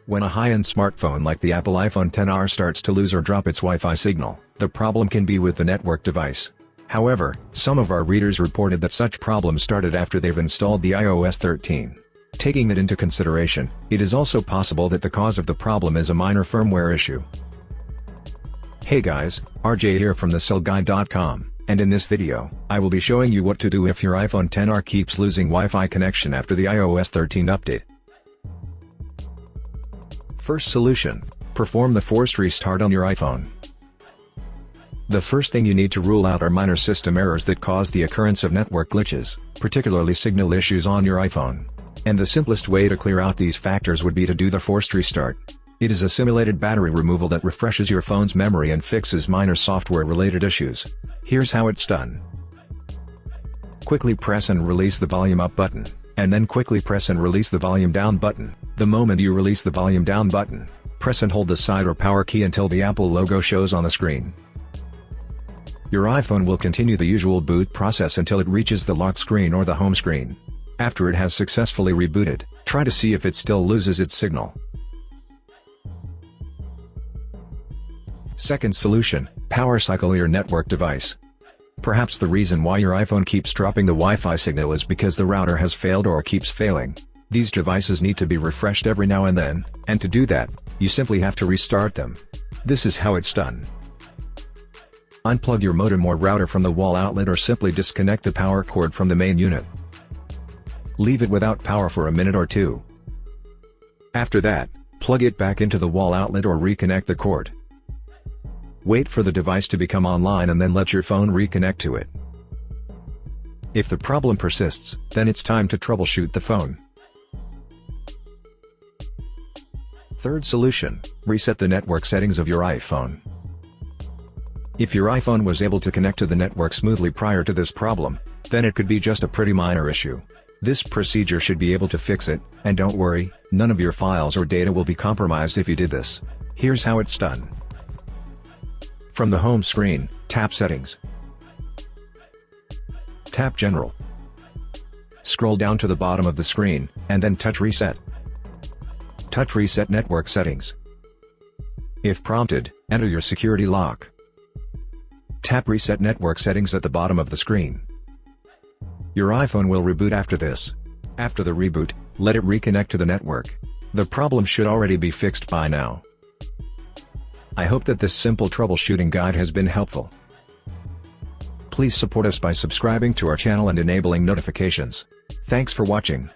When a high-end smartphone like the Apple iPhone XR starts to lose or drop its Wi-Fi signal, the problem can be with the network device. However, some of our readers reported that such problems started after they've installed the iOS 13. Taking that into consideration, it is also possible that the cause of the problem is a minor firmware issue. Hey guys, RJ here from theCellGuide.com, and in this video, I will be showing you what to do if your iPhone XR keeps losing Wi-Fi connection after the iOS 13 update. First solution: perform the forced restart on your iPhone. The first thing you need to rule out are minor system errors that cause the occurrence of network glitches, particularly signal issues on your iPhone. And the simplest way to clear out these factors would be to do the forced restart. It is a simulated battery removal that refreshes your phone's memory and fixes minor software-related issues. Here's how it's done. Quickly press and release the volume up button, and then quickly press and release the volume down button. The moment you release the volume down button, press and hold the side or power key until the Apple logo shows on the screen. Your iPhone will continue the usual boot process until it reaches the lock screen or the home screen. After it has successfully rebooted, try to see if it still loses its signal. Second solution: power cycle your network device. Perhaps the reason why your iPhone keeps dropping the Wi-Fi signal is because the router has failed or keeps failing. These devices need to be refreshed every now and then, and to do that, you simply have to restart them. This is how it's done. Unplug your modem or router from the wall outlet or simply disconnect the power cord from the main unit. Leave it without power for a minute or two. After that, plug it back into the wall outlet or reconnect the cord. Wait for the device to become online and then let your phone reconnect to it. If the problem persists, then it's time to troubleshoot the phone. Third solution: reset the network settings of your iPhone. If your iPhone was able to connect to the network smoothly prior to this problem, then it could be just a pretty minor issue. This procedure should be able to fix it, and don't worry, none of your files or data will be compromised if you did this. Here's how it's done. From the home screen, tap Settings. Tap General. Scroll down to the bottom of the screen, and then touch Reset. Touch Reset Network Settings. If prompted, enter your security lock. Tap Reset Network Settings at the bottom of the screen. Your iPhone will reboot after this. After the reboot, let it reconnect to the network. The problem should already be fixed by now. I hope that this simple troubleshooting guide has been helpful. Please support us by subscribing to our channel and enabling notifications. Thanks for watching.